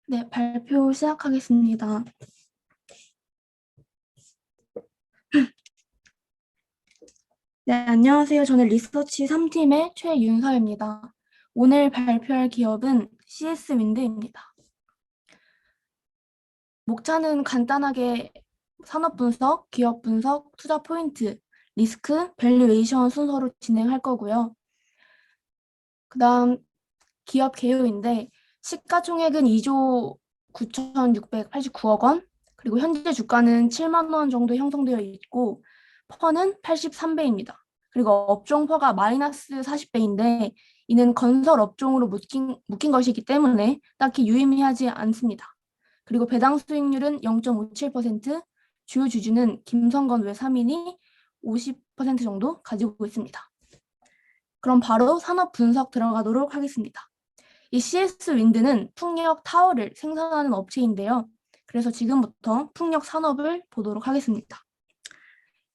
네, 발표 시작하겠습니다. 네, 안녕하세요. 저는 리서치 3팀의 최윤서입니다. 오늘 발표할 기업은 CS 윈드입니다. 목차는 간단하게 산업 분석, 기업 분석, 투자 포인트, 리스크, 밸류에이션 순서로 진행할 거고요. 그다음 기업 개요인데 시가총액은 2조 9,689억 원, 그리고 현재 주가는 7만 원 정도 형성되어 있고 퍼는 83배입니다. 그리고 업종퍼가 마이너스 40배인데 이는 건설 업종으로 묶인 것이기 때문에 딱히 유의미하지 않습니다. 그리고 배당 수익률은 0.57%, 주요 주주는 김성건 외 3인이 50% 정도 가지고 있습니다. 그럼 바로 산업 분석 들어가도록 하겠습니다. 이 CS 윈드는 풍력 타워를 생산하는 업체인데요. 그래서 지금부터 풍력 산업을 보도록 하겠습니다.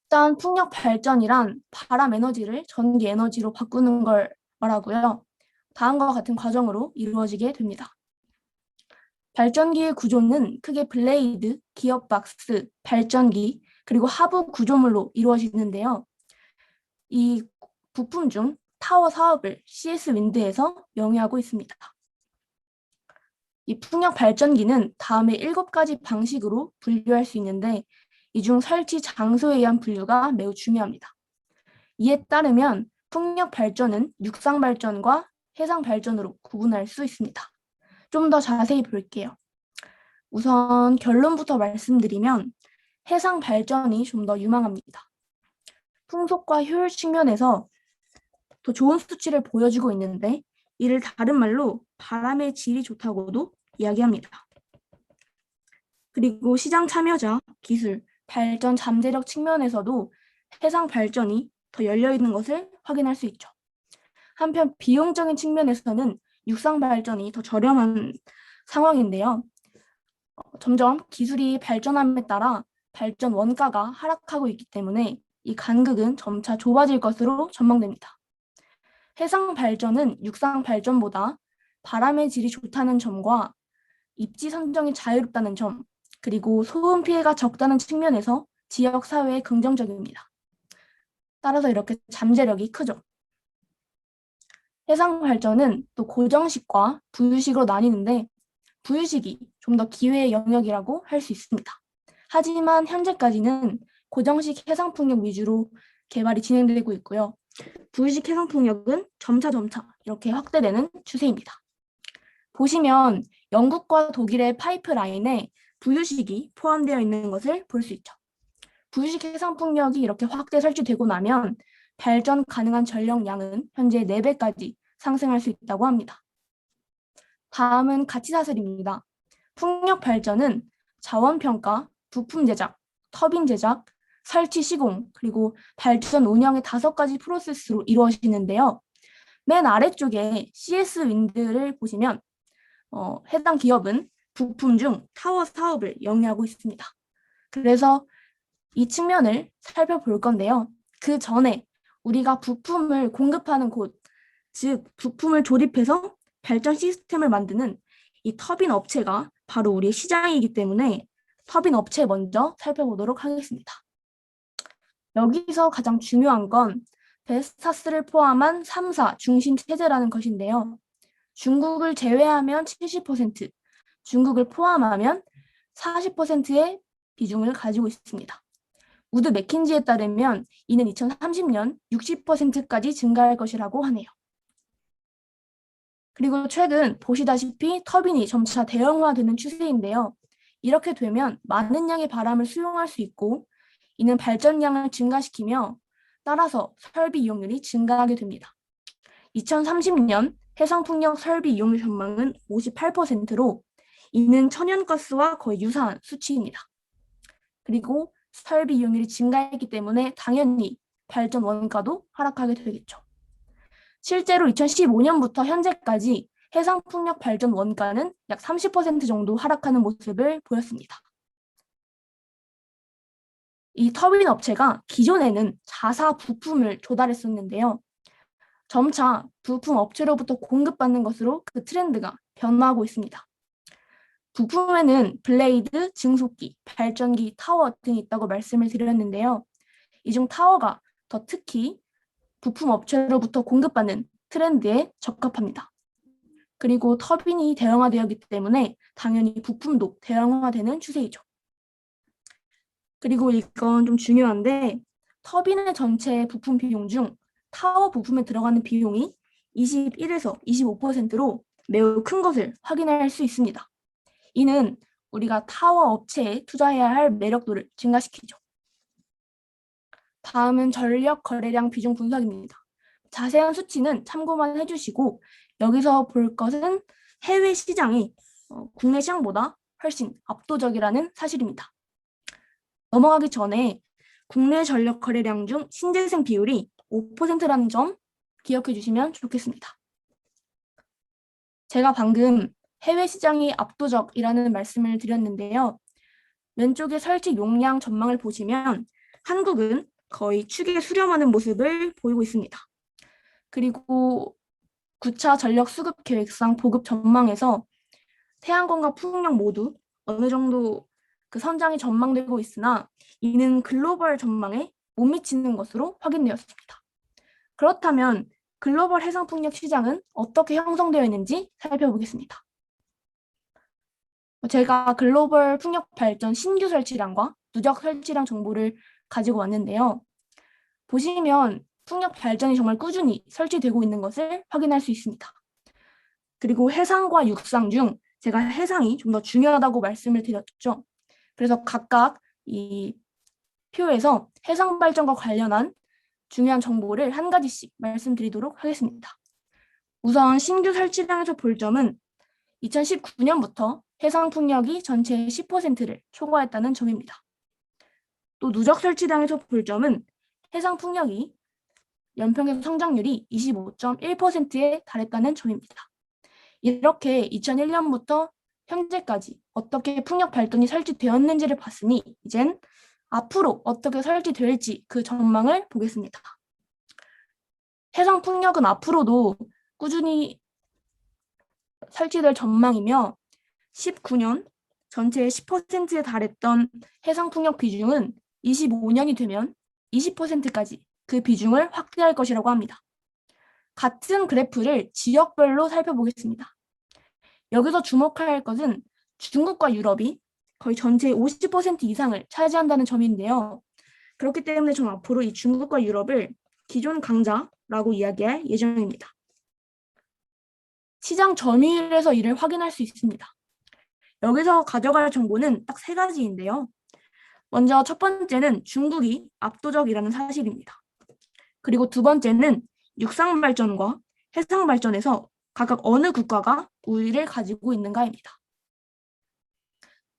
일단 풍력 발전이란 바람 에너지를 전기 에너지로 바꾸는 걸 말하고요. 다음과 같은 과정으로 이루어지게 됩니다. 발전기의 구조는 크게 블레이드, 기어박스, 발전기, 그리고 하부 구조물로 이루어지는데요. 이 부품 중 타워 사업을 CS 윈드에서 영위하고 있습니다. 이 풍력 발전기는 다음에 7가지 방식으로 분류할 수 있는데 이 중 설치 장소에 의한 분류가 매우 중요합니다. 이에 따르면 풍력 발전은 육상 발전과 해상 발전으로 구분할 수 있습니다. 좀 더 자세히 볼게요. 우선 결론부터 말씀드리면 해상 발전이 좀 더 유망합니다. 풍속과 효율 측면에서 더 좋은 수치를 보여주고 있는데 이를 다른 말로 바람의 질이 좋다고도 이야기합니다. 그리고 시장 참여자, 기술, 발전 잠재력 측면에서도 해상 발전이 더 열려 있는 것을 확인할 수 있죠. 한편 비용적인 측면에서는 육상 발전이 더 저렴한 상황인데요. 점점 기술이 발전함에 따라 발전 원가가 하락하고 있기 때문에 이 간극은 점차 좁아질 것으로 전망됩니다. 해상 발전은 육상 발전보다 바람의 질이 좋다는 점과 입지 선정이 자유롭다는 점, 그리고 소음 피해가 적다는 측면에서 지역 사회에 긍정적입니다. 따라서 이렇게 잠재력이 크죠. 해상 발전은 또 고정식과 부유식으로 나뉘는데 부유식이 좀 더 기회의 영역이라고 할 수 있습니다. 하지만 현재까지는 고정식 해상풍력 위주로 개발이 진행되고 있고요. 부유식 해상풍력은 점차 이렇게 확대되는 추세입니다. 보시면 영국과 독일의 파이프라인에 부유식이 포함되어 있는 것을 볼 수 있죠. 부유식 해상풍력이 이렇게 확대 설치되고 나면 발전 가능한 전력량은 현재 4배까지 상승할 수 있다고 합니다. 다음은 가치사슬입니다. 풍력 발전은 자원평가, 부품 제작, 터빈 제작, 설치 시공, 그리고 발전 운영의 5가지 프로세스로 이루어지는데요. 맨 아래쪽에 CS 윈드를 보시면 해당 기업은 부품 중 타워 사업을 영위하고 있습니다. 그래서 이 측면을 살펴볼 건데요. 그 전에 우리가 부품을 공급하는 곳, 즉 부품을 조립해서 발전 시스템을 만드는 이 터빈 업체가 바로 우리의 시장이기 때문에 터빈 업체 먼저 살펴보도록 하겠습니다. 여기서 가장 중요한 건 베스타스를 포함한 3사 중심 체제라는 것인데요. 중국을 제외하면 70%, 중국을 포함하면 40%의 비중을 가지고 있습니다. 우드 맥킨지에 따르면 이는 2030년 60%까지 증가할 것이라고 하네요. 그리고 최근 보시다시피 터빈이 점차 대형화되는 추세인데요. 이렇게 되면 많은 양의 바람을 수용할 수 있고 이는 발전량을 증가시키며 따라서 설비 이용률이 증가하게 됩니다. 2030년 해상풍력 설비 이용률 전망은 58%로 이는 천연가스와 거의 유사한 수치입니다. 그리고 설비 이용률이 증가했기 때문에 당연히 발전 원가도 하락하게 되겠죠. 실제로 2015년부터 현재까지 해상풍력 발전 원가는 약 30% 정도 하락하는 모습을 보였습니다. 이 터빈 업체가 기존에는 자사 부품을 조달했었는데요. 점차 부품 업체로부터 공급받는 것으로 그 트렌드가 변화하고 있습니다. 부품에는 블레이드, 증속기, 발전기, 타워 등이 있다고 말씀을 드렸는데요. 이 중 타워가 더 특히 부품 업체로부터 공급받는 트렌드에 적합합니다. 그리고 터빈이 대형화되었기 때문에 당연히 부품도 대형화되는 추세이죠. 그리고 이건 좀 중요한데 터빈의 전체 부품 비용 중 타워 부품에 들어가는 비용이 21에서 25%로 매우 큰 것을 확인할 수 있습니다. 이는 우리가 타워 업체에 투자해야 할 매력도를 증가시키죠. 다음은 전력 거래량 비중 분석입니다. 자세한 수치는 참고만 해주시고 여기서 볼 것은 해외 시장이 국내 시장보다 훨씬 압도적이라는 사실입니다. 넘어가기 전에 국내 전력 거래량 중 신재생 비율이 5%라는 점 기억해 주시면 좋겠습니다. 제가 방금 해외 시장이 압도적이라는 말씀을 드렸는데요. 왼쪽의 설치 용량 전망을 보시면 한국은 거의 축에 수렴하는 모습을 보이고 있습니다. 그리고 9차 전력 수급 계획상 보급 전망에서 태양광과 풍력 모두 어느 정도 그 선장이 전망되고 있으나 이는 글로벌 전망에 못 미치는 것으로 확인되었습니다. 그렇다면 글로벌 해상풍력 시장은 어떻게 형성되어 있는지 살펴보겠습니다. 제가 글로벌 풍력 발전 신규 설치량과 누적 설치량 정보를 가지고 왔는데요. 보시면 풍력 발전이 정말 꾸준히 설치되고 있는 것을 확인할 수 있습니다. 그리고 해상과 육상 중 제가 해상이 좀 더 중요하다고 말씀을 드렸죠. 그래서 각각 이 표에서 해상 발전과 관련한 중요한 정보를 한 가지씩 말씀드리도록 하겠습니다. 우선 신규 설치량에서 볼 점은 2019년부터 해상 풍력이 전체의 10%를 초과했다는 점입니다. 또 누적 설치량에서 볼 점은 해상 풍력이 연평균 성장률이 25.1%에 달했다는 점입니다. 이렇게 2001년부터 현재까지 어떻게 풍력 발전이 설치되었는지를 봤으니 이젠 앞으로 어떻게 설치될지 그 전망을 보겠습니다. 해상 풍력은 앞으로도 꾸준히 설치될 전망이며 19년 전체의 10%에 달했던 해상 풍력 비중은 25년이 되면 20%까지 그 비중을 확대할 것이라고 합니다. 같은 그래프를 지역별로 살펴보겠습니다. 여기서 주목할 것은 중국과 유럽이 거의 전체의 50% 이상을 차지한다는 점인데요. 그렇기 때문에 저는 앞으로 이 중국과 유럽을 기존 강자라고 이야기할 예정입니다. 시장 점유율에서 이를 확인할 수 있습니다. 여기서 가져갈 정보는 딱 세 가지인데요. 먼저 첫 번째는 중국이 압도적이라는 사실입니다. 그리고 두 번째는 육상 발전과 해상 발전에서 각각 어느 국가가 우위를 가지고 있는가입니다.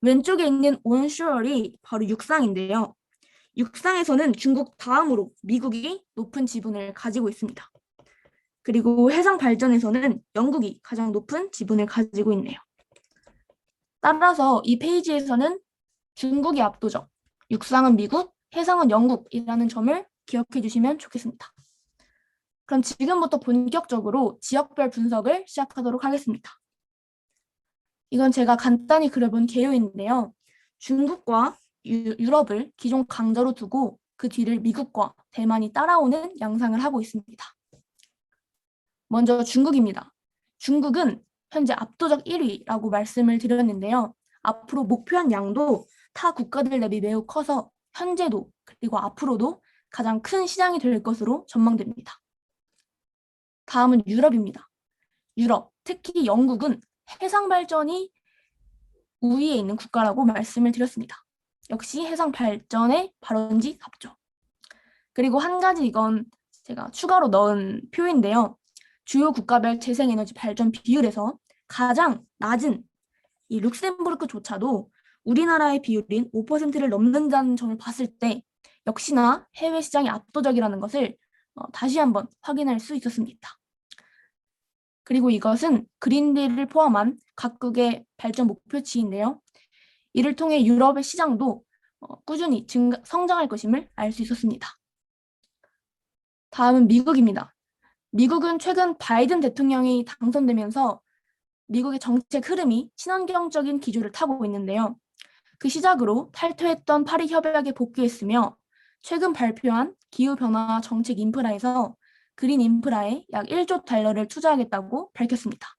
왼쪽에 있는 온쇼얼이 바로 육상인데요. 육상에서는 중국 다음으로 미국이 높은 지분을 가지고 있습니다. 그리고 해상 발전에서는 영국이 가장 높은 지분을 가지고 있네요. 따라서 이 페이지에서는 중국이 압도적, 육상은 미국, 해상은 영국이라는 점을 기억해 주시면 좋겠습니다. 그럼 지금부터 본격적으로 지역별 분석을 시작하도록 하겠습니다. 이건 제가 간단히 그려본 개요인데요. 중국과 유럽을 기존 강자로 두고 그 뒤를 미국과 대만이 따라오는 양상을 하고 있습니다. 먼저 중국입니다. 중국은 현재 압도적 1위라고 말씀을 드렸는데요. 앞으로 목표한 양도 타 국가들 대비 매우 커서 현재도 그리고 앞으로도 가장 큰 시장이 될 것으로 전망됩니다. 다음은 유럽입니다. 유럽, 특히 영국은 해상 발전이 우위에 있는 국가라고 말씀을 드렸습니다. 역시 해상 발전의 발원지 답죠. 그리고 한 가지 이건 제가 추가로 넣은 표인데요. 주요 국가별 재생에너지 발전 비율에서 가장 낮은 이 룩셈부르크조차도 우리나라의 비율인 5%를 넘는다는 점을 봤을 때 역시나 해외 시장이 압도적이라는 것을 다시 한번 확인할 수 있었습니다. 그리고 이것은 그린딜을 포함한 각국의 발전 목표치인데요. 이를 통해 유럽의 시장도 꾸준히 성장할 것임을 알 수 있었습니다. 다음은 미국입니다. 미국은 최근 바이든 대통령이 당선되면서 미국의 정책 흐름이 친환경적인 기조를 타고 있는데요. 그 시작으로 탈퇴했던 파리 협약에 복귀했으며 최근 발표한 기후변화 정책 인프라에서 그린 인프라에 약 1조 달러를 투자하겠다고 밝혔습니다.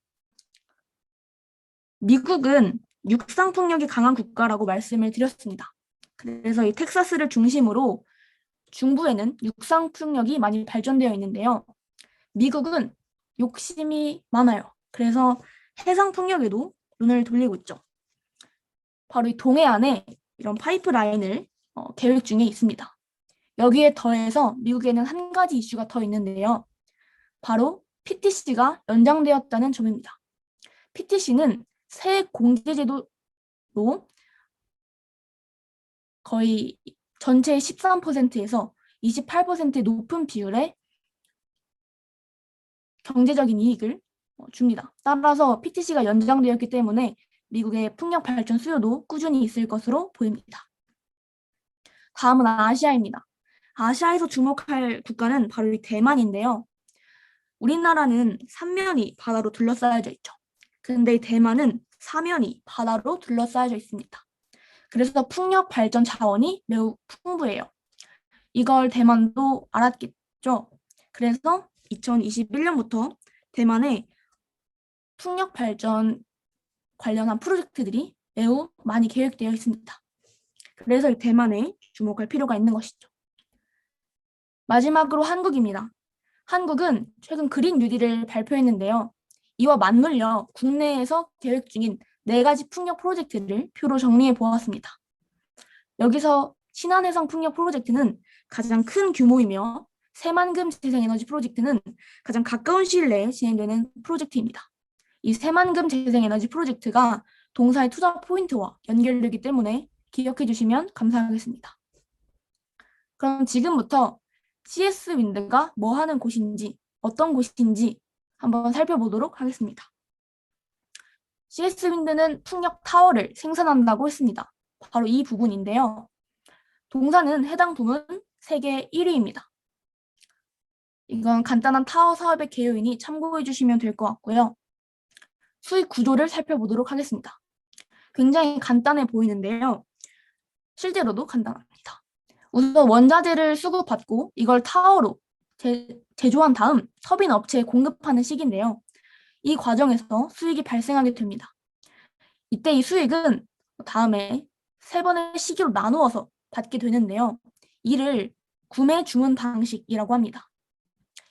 미국은 육상 풍력이 강한 국가라고 말씀을 드렸습니다. 그래서 이 텍사스를 중심으로 중부에는 육상 풍력이 많이 발전되어 있는데요. 미국은 욕심이 많아요. 그래서 해상 풍력에도 눈을 돌리고 있죠. 바로 이 동해안에 이런 파이프라인을 계획 중에 있습니다. 여기에 더해서 미국에는 한 가지 이슈가 더 있는데요. 바로 PTC가 연장되었다는 점입니다. PTC는 세액 공제 제도로 거의 전체의 13%에서 28%의 높은 비율의 경제적인 이익을 줍니다. 따라서 PTC가 연장되었기 때문에 미국의 풍력 발전 수요도 꾸준히 있을 것으로 보입니다. 다음은 아시아입니다. 아시아에서 주목할 국가는 바로 이 대만인데요. 우리나라는 삼면이 바다로 둘러싸여져 있죠. 근데 대만은 사면이 바다로 둘러싸여져 있습니다. 그래서 풍력 발전 자원이 매우 풍부해요. 이걸 대만도 알았겠죠. 그래서 2021년부터 대만에 풍력 발전 관련한 프로젝트들이 매우 많이 계획되어 있습니다. 그래서 이 대만에 주목할 필요가 있는 것이죠. 마지막으로 한국입니다. 한국은 최근 그린 뉴딜을 발표했는데요. 이와 맞물려 국내에서 계획 중인 4가지 풍력 프로젝트를 표로 정리해 보았습니다. 여기서 신안해상 풍력 프로젝트는 가장 큰 규모이며 새만금 재생에너지 프로젝트는 가장 가까운 시일 내에 진행되는 프로젝트입니다. 이 새만금 재생에너지 프로젝트가 동사의 투자 포인트와 연결되기 때문에 기억해 주시면 감사하겠습니다. 그럼 지금부터 CS 윈드가 뭐 하는 곳인지, 어떤 곳인지 한번 살펴보도록 하겠습니다. CS 윈드는 풍력 타워를 생산한다고 했습니다. 바로 이 부분인데요. 동사는 해당 부문 세계 1위입니다. 이건 간단한 타워 사업의 개요이니 참고해 주시면 될 것 같고요. 수익 구조를 살펴보도록 하겠습니다. 굉장히 간단해 보이는데요. 실제로도 간단합니다. 우선 원자재를 수급받고 이걸 타워로 제조한 다음 서빈 업체에 공급하는 시기인데요. 이 과정에서 수익이 발생하게 됩니다. 이때 이 수익은 다음에 3번의 시기로 나누어서 받게 되는데요. 이를 구매 주문 방식이라고 합니다.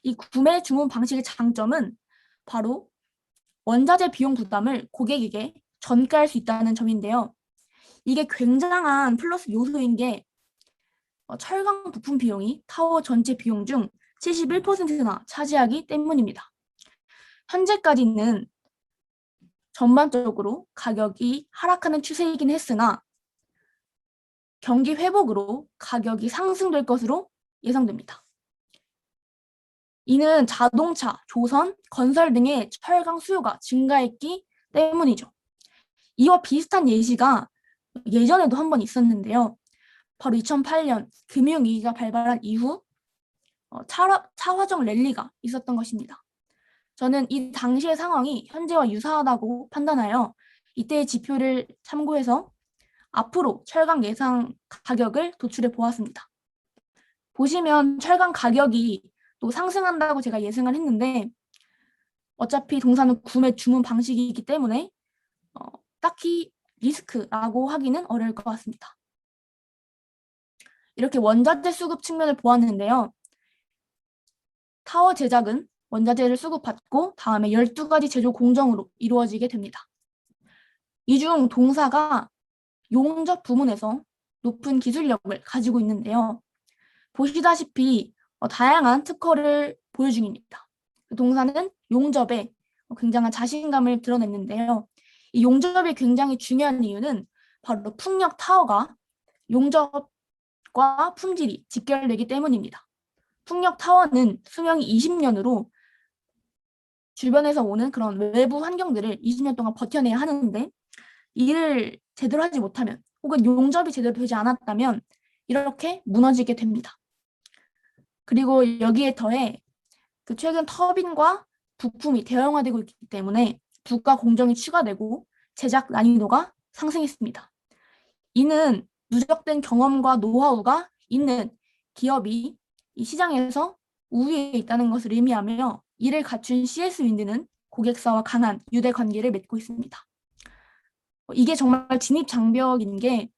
이 구매 주문 방식의 장점은 바로 원자재 비용 부담을 고객에게 전가할 수 있다는 점인데요. 이게 굉장한 플러스 요소인 게 철강 부품 비용이 타워 전체 비용 중 71%나 차지하기 때문입니다. 현재까지는 전반적으로 가격이 하락하는 추세이긴 했으나 경기 회복으로 가격이 상승될 것으로 예상됩니다. 이는 자동차, 조선, 건설 등의 철강 수요가 증가했기 때문이죠. 이와 비슷한 예시가 예전에도 한 번 있었는데요. 바로 2008년 금융위기가 발발한 이후 차화정 랠리가 있었던 것입니다. 저는 이 당시의 상황이 현재와 유사하다고 판단하여 이때의 지표를 참고해서 앞으로 철강 예상 가격을 도출해 보았습니다. 보시면 철강 가격이 또 상승한다고 제가 예상을 했는데 어차피 동사는 구매 주문 방식이기 때문에 딱히 리스크라고 하기는 어려울 것 같습니다. 이렇게 원자재 수급 측면을 보았는데요. 타워 제작은 원자재를 수급받고 다음에 12가지 제조 공정으로 이루어지게 됩니다. 이 중 동사가 용접 부문에서 높은 기술력을 가지고 있는데요. 보시다시피 다양한 특허를 보유 중입니다. 동사는 용접에 굉장한 자신감을 드러냈는데요. 이 용접이 굉장히 중요한 이유는 바로 풍력 타워가 용접과 품질이 직결되기 때문입니다. 풍력 타워는 수명이 20년으로 주변에서 오는 그런 외부 환경들을 20년 동안 버텨내야 하는데 일을 제대로 하지 못하면 혹은 용접이 제대로 되지 않았다면 이렇게 무너지게 됩니다. 그리고 여기에 더해 최근 터빈과 부품이 대형화되고 있기 때문에 부가 공정이 추가되고 제작 난이도가 상승했습니다. 이는 누적된 경험과 노하우가 있는 기업이 이 시장에서 우위에 있다는 것을 의미하며 이를 갖춘 CS 윈드는 고객사와 강한 유대 관계를 맺고 있습니다. 이게 정말 진입장벽인 게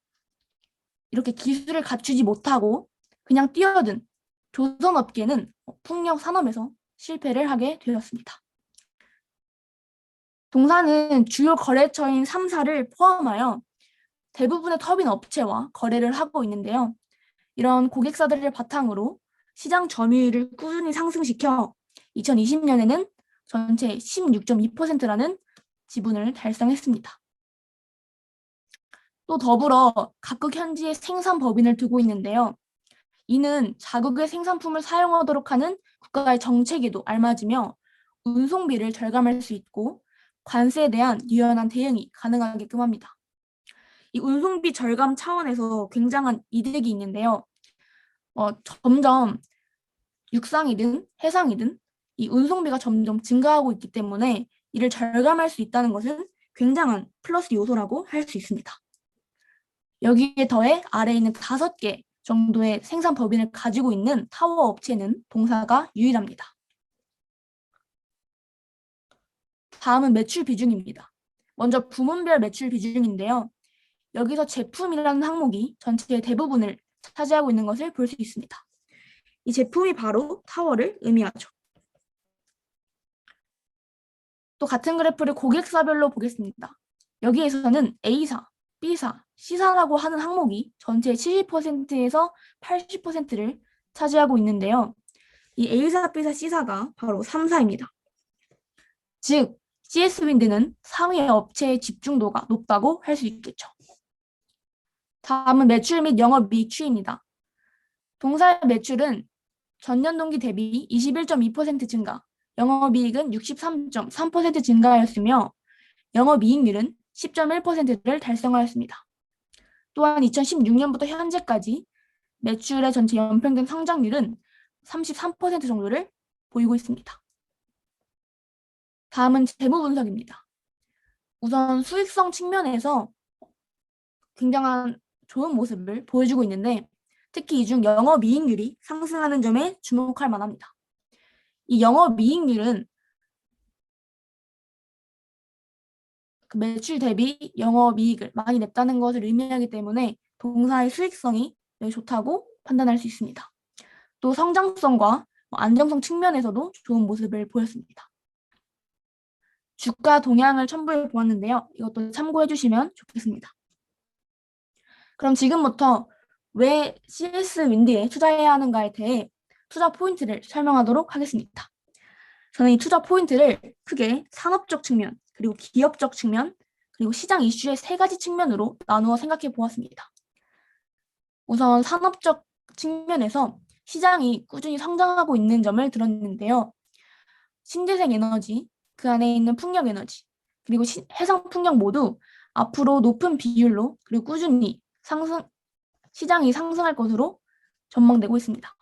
이렇게 기술을 갖추지 못하고 그냥 뛰어든 조선업계는 풍력 산업에서 실패를 하게 되었습니다. 동사는 주요 거래처인 3사를 포함하여 대부분의 터빈 업체와 거래를 하고 있는데요. 이런 고객사들을 바탕으로 시장 점유율을 꾸준히 상승시켜 2020년에는 전체 16.2%라는 지분을 달성했습니다. 또 더불어 각국 현지에 생산 법인을 두고 있는데요. 이는 자국의 생산품을 사용하도록 하는 국가의 정책에도 알맞으며 운송비를 절감할 수 있고 관세에 대한 유연한 대응이 가능하게끔 합니다. 이 운송비 절감 차원에서 굉장한 이득이 있는데요. 점점 육상이든 해상이든 이 운송비가 점점 증가하고 있기 때문에 이를 절감할 수 있다는 것은 굉장한 플러스 요소라고 할 수 있습니다. 여기에 더해 아래에 있는 5개 정도의 생산 법인을 가지고 있는 타워 업체는 동사가 유일합니다. 다음은 매출 비중입니다. 먼저 부문별 매출 비중인데요. 여기서 제품이라는 항목이 전체의 대부분을 차지하고 있는 것을 볼 수 있습니다. 이 제품이 바로 타워를 의미하죠. 또 같은 그래프를 고객사별로 보겠습니다. 여기에서는 A사, B사, C사라고 하는 항목이 전체의 70%에서 80%를 차지하고 있는데요. 이 A사, B사, C사가 바로 3사입니다. 즉, CS-윈드는 상위 업체의 집중도가 높다고 할 수 있겠죠. 다음은 매출 및 영업이익 추이입니다. 동사의 매출은 전년 동기 대비 21.2% 증가, 영업이익은 63.3% 증가하였으며 영업이익률은 10.1%를 달성하였습니다. 또한 2016년부터 현재까지 매출의 전체 연평균 성장률은 33% 정도를 보이고 있습니다. 다음은 재무 분석입니다. 우선 수익성 측면에서 굉장한 좋은 모습을 보여주고 있는데 특히 이 중 영업이익률이 상승하는 점에 주목할 만합니다. 이 영업이익률은 그 매출 대비 영업이익을 많이 냈다는 것을 의미하기 때문에 동사의 수익성이 매우 좋다고 판단할 수 있습니다. 또 성장성과 안정성 측면에서도 좋은 모습을 보였습니다. 주가 동향을 첨부해 보았는데요. 이것도 참고해 주시면 좋겠습니다. 그럼 지금부터 왜 CS-윈드에 투자해야 하는가에 대해 투자 포인트를 설명하도록 하겠습니다. 저는 이 투자 포인트를 크게 산업적 측면, 그리고 기업적 측면, 그리고 시장 이슈의 3가지 측면으로 나누어 생각해 보았습니다. 우선 산업적 측면에서 시장이 꾸준히 성장하고 있는 점을 들었는데요. 신재생 에너지, 그 안에 있는 풍력 에너지, 그리고 해상 풍력 모두 앞으로 높은 비율로 그리고 꾸준히 시장이 상승할 것으로 전망되고 있습니다.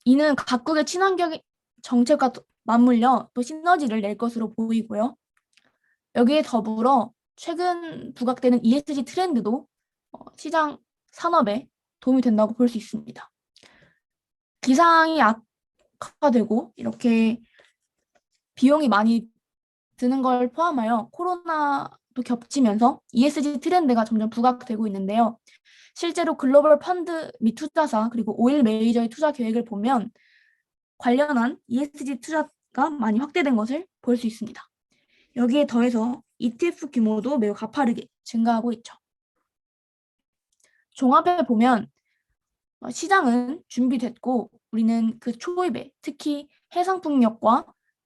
이는 각국의 친환경 정책과 맞물려 또 시너지를 낼 것으로 보이고요. 여기에 더불어 최근 부각되는 ESG 트렌드도 시장 산업에 도움이 된다고 볼 수 있습니다. 기상이 악화되고 이렇게 비용이 많이 드는 걸 포함하여 코로나도 겹치면서 ESG 트렌드가 점점 부각되고 있는데요. 실제로 글로벌 펀드 및 투자사 그리고 오일 메이저의 투자 계획을 보면 관련한 ESG 투자가 많이 확대된 것을 볼 수 있습니다. 여기에 더해서 ETF 규모도 매우 가파르게 증가하고 있죠. 종합해 보면 시장은 준비됐고 우리는 그 초입에 특히 해상풍력과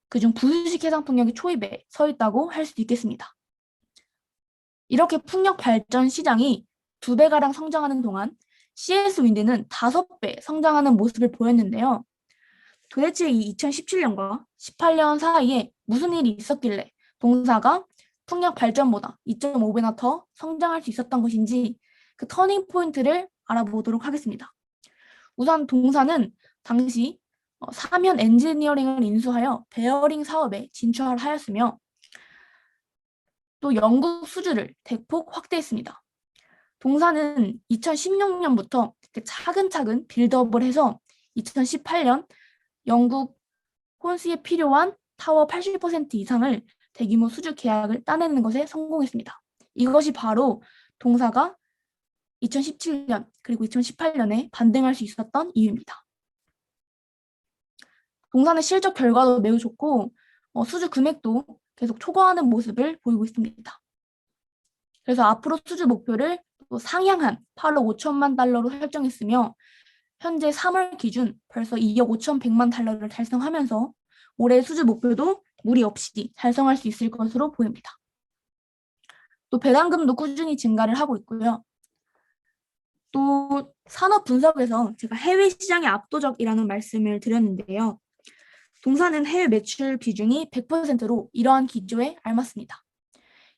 그중 부수식 해상풍력이 초입에 서 있다고 할 수도 있겠습니다. 이렇게 풍력 발전 시장이 2배가량 성장하는 동안 CS-윈드는 5배 성장하는 모습을 보였는데요. 도대체 이 2017년과 18년 사이에 무슨 일이 있었길래 동사가 풍력 발전보다 2.5배나 더 성장할 수 있었던 것인지 그 터닝 포인트를 알아보도록 하겠습니다. 우선 동사는 당시 사면 엔지니어링을 인수하여 베어링 사업에 진출하였으며 또 영국 수주를 대폭 확대했습니다. 동사는 2016년부터 차근차근 빌드업을 해서 2018년 영국 혼스에 필요한 타워 80% 이상을 대규모 수주 계약을 따내는 것에 성공했습니다. 이것이 바로 동사가 2017년 그리고 2018년에 반등할 수 있었던 이유입니다. 동사는 실적 결과도 매우 좋고 수주 금액도 계속 초과하는 모습을 보이고 있습니다. 그래서 앞으로 수주 목표를 또 상향한 8억 5천만 달러로 설정했으며 현재 3월 기준 벌써 2억 5천100만 달러를 달성하면서 올해 수주 목표도 무리 없이 달성할 수 있을 것으로 보입니다. 또 배당금도 꾸준히 증가를 하고 있고요. 또 산업 분석에서 제가 해외 시장이 압도적이라는 말씀을 드렸는데요. 동사는 해외 매출 비중이 100%로 이러한 기조에 알맞습니다.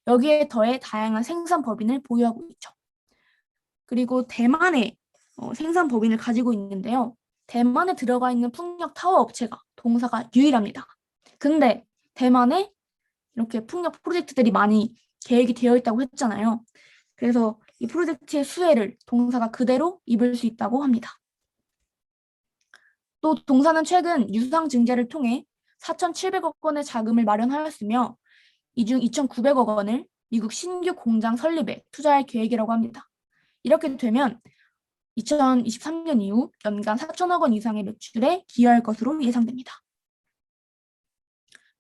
여기에 더해 다양한 생산 법인을 보유하고 있죠. 그리고 대만의 생산 법인을 가지고 있는데요. 대만에 들어가 있는 풍력 타워 업체가 동사가 유일합니다. 근데 대만에 이렇게 풍력 프로젝트들이 많이 계획이 되어 있다고 했잖아요. 그래서 이 프로젝트의 수혜를 동사가 그대로 입을 수 있다고 합니다. 또 동사는 최근 유상 증자를 통해 4,700억 원의 자금을 마련하였으며 이 중 2,900억 원을 미국 신규 공장 설립에 투자할 계획이라고 합니다. 이렇게 되면 2023년 이후 연간 4천억 원 이상의 매출에 기여할 것으로 예상됩니다.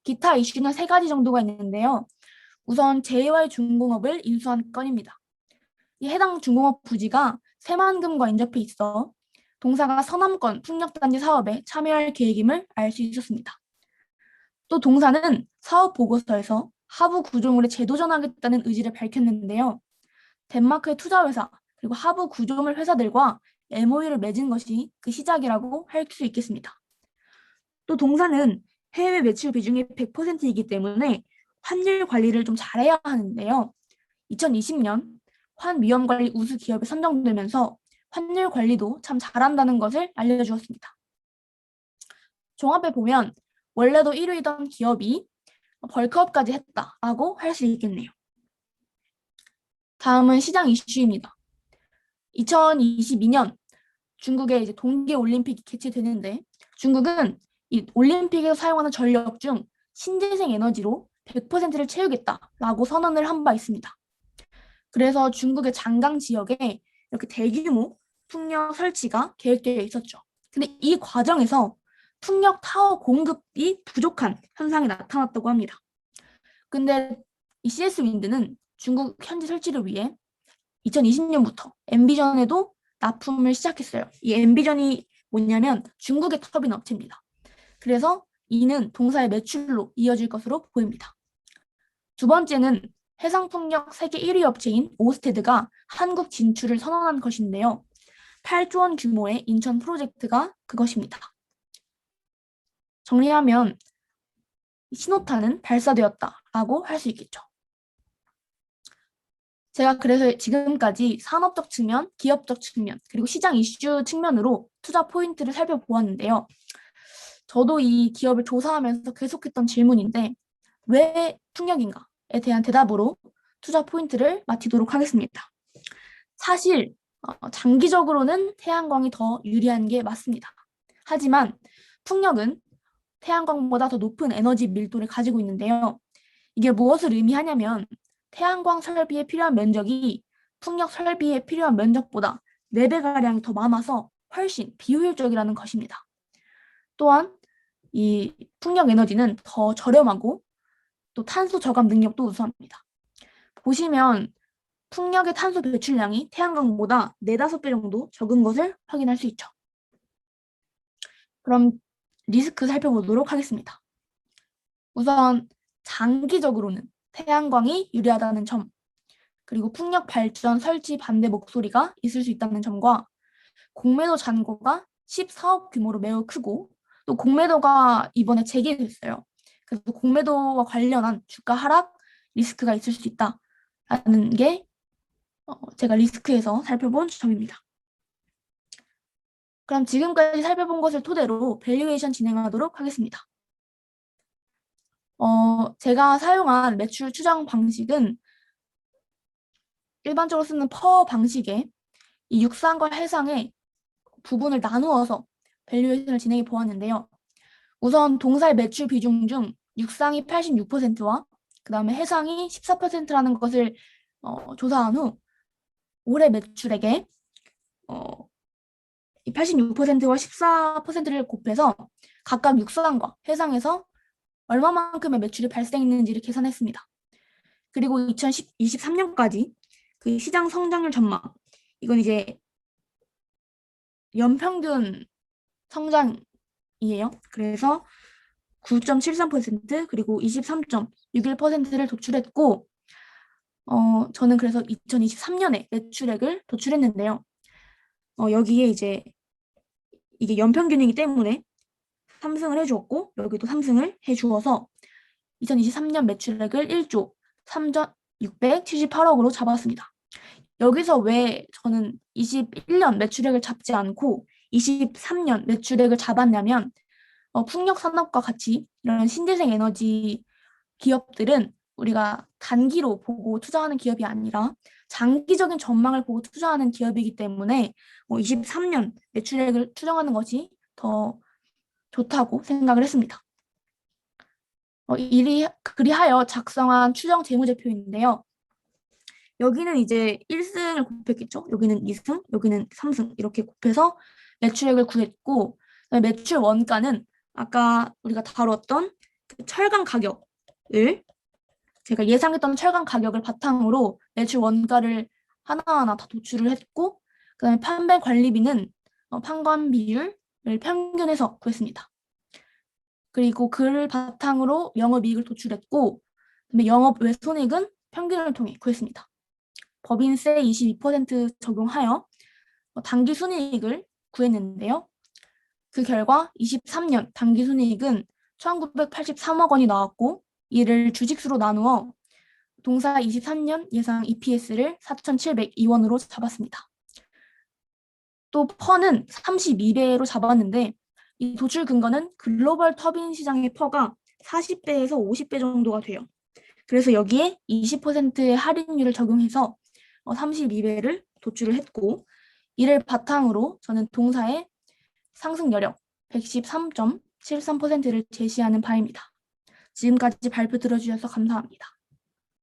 기타 이슈는 3가지 정도가 있는데요. 우선 제2와의 중공업을 인수한 건입니다. 이 해당 중공업 부지가 새만금과 인접해 있어 동사가 서남권 풍력단지 사업에 참여할 계획임을 알 수 있었습니다. 또 동사는 사업 보고서에서 하부 구조물에 재도전하겠다는 의지를 밝혔는데요. 덴마크의 투자회사 그리고 하부 구조물 회사들과 MOU를 맺은 것이 그 시작이라고 할 수 있겠습니다. 또 동사는 해외 매출 비중이 100%이기 때문에 환율 관리를 좀 잘해야 하는데요. 2020년 환위험관리 우수 기업에 선정되면서 환율 관리도 참 잘한다는 것을 알려주었습니다. 종합해 보면 원래도 1위던 기업이 벌크업까지 했다라고 할 수 있겠네요. 다음은 시장 이슈입니다. 2022년 중국의 이제 동계올림픽이 개최되는데 중국은 이 올림픽에서 사용하는 전력 중 신재생 에너지로 100%를 채우겠다라고 선언을 한 바 있습니다. 그래서 중국의 장강 지역에 이렇게 대규모 풍력 설치가 계획되어 있었죠. 근데 이 과정에서 풍력 타워 공급이 부족한 현상이 나타났다고 합니다. 근데 이 CS 윈드는 중국 현지 설치를 위해 2020년부터 엠비전에도 납품을 시작했어요. 이 엠비전이 뭐냐면 중국의 터빈 업체입니다. 그래서 이는 동사의 매출로 이어질 것으로 보입니다. 두 번째는 해상풍력 세계 1위 업체인 오스테드가 한국 진출을 선언한 것인데요. 8조 원 규모의 인천 프로젝트가 그것입니다. 정리하면 신호탄은 발사되었다라고 할 수 있겠죠. 제가 그래서 지금까지 산업적 측면, 기업적 측면, 그리고 시장 이슈 측면으로 투자 포인트를 살펴보았는데요. 저도 이 기업을 조사하면서 계속했던 질문인데 왜 풍력인가에 대한 대답으로 투자 포인트를 마치도록 하겠습니다. 사실 장기적으로는 태양광이 더 유리한 게 맞습니다. 하지만 풍력은 태양광보다 더 높은 에너지 밀도를 가지고 있는데요. 이게 무엇을 의미하냐면 태양광 설비에 필요한 면적이 풍력 설비에 필요한 면적보다 4배가량이 더 많아서 훨씬 비효율적이라는 것입니다. 또한 이 풍력 에너지는 더 저렴하고 또 탄소 저감 능력도 우수합니다. 보시면 풍력의 탄소 배출량이 태양광보다 4~5배 정도 적은 것을 확인할 수 있죠. 그럼 리스크 살펴보도록 하겠습니다. 우선 장기적으로는 태양광이 유리하다는 점, 그리고 풍력 발전 설치 반대 목소리가 있을 수 있다는 점과 공매도 잔고가 14억 규모로 매우 크고 또 공매도가 이번에 재개됐어요. 그래서 공매도와 관련한 주가 하락 리스크가 있을 수 있다라는 게 제가 리스크에서 살펴본 점입니다. 그럼 지금까지 살펴본 것을 토대로 밸류에이션 진행하도록 하겠습니다. 제가 사용한 매출 추정 방식은 일반적으로 쓰는 퍼 방식에 이 육상과 해상의 부분을 나누어서 밸류에이션을 진행해 보았는데요. 우선 동사의 매출 비중 중 육상이 86%와 그 다음에 해상이 14%라는 것을 조사한 후 올해 매출액에 이 86%와 14%를 곱해서 각각 육상과 해상에서 얼마만큼의 매출이 발생했는지를 계산했습니다. 그리고 2023년까지 그 시장 성장률 전망, 이건 이제 연평균 성장이에요. 그래서 9.73% 그리고 23.61%를 도출했고, 저는 그래서 2023년에 매출액을 도출했는데요. 여기에 이제 이게 연평균이기 때문에 3승을 해주었고, 여기도 3승을 해주어서 2023년 매출액을 1조 3,678억으로 잡았습니다. 여기서 왜 저는 21년 매출액을 잡지 않고 23년 매출액을 잡았냐면, 풍력 산업과 같이 이런 신재생 에너지 기업들은 우리가 단기로 보고 투자하는 기업이 아니라 장기적인 전망을 보고 투자하는 기업이기 때문에 23년 매출액을 추정하는 것이 더 좋다고 생각을 했습니다. 그리하여 작성한 추정 재무제표인데요. 여기는 이제 1승을 곱했겠죠. 여기는 2승, 여기는 3승 이렇게 곱해서 매출액을 구했고, 매출 원가는 아까 우리가 다뤘던 그 철강 가격을 제가 예상했던 철강 가격을 바탕으로 매출 원가를 하나하나 다 도출을 했고, 그다음에 판매 관리비는 판관 비율을 평균해서 구했습니다. 그리고 그를 바탕으로 영업이익을 도출했고, 그다음에 영업 외손익은 평균을 통해 구했습니다. 법인세 22% 적용하여 당기 순이익을 구했는데요. 그 결과 23년 당기 순이익은 1,983억 원이 나왔고, 이를 주식수로 나누어 동사 23년 예상 EPS를 4,702원으로 잡았습니다. 또 퍼는 32배로 잡았는데, 이 도출 근거는 글로벌 터빈 시장의 퍼가 40배에서 50배 정도가 돼요. 그래서 여기에 20%의 할인율을 적용해서 32배를 도출을 했고, 이를 바탕으로 저는 동사의 상승 여력 113.73%를 제시하는 바입니다. 지금까지 발표 들어주셔서 감사합니다.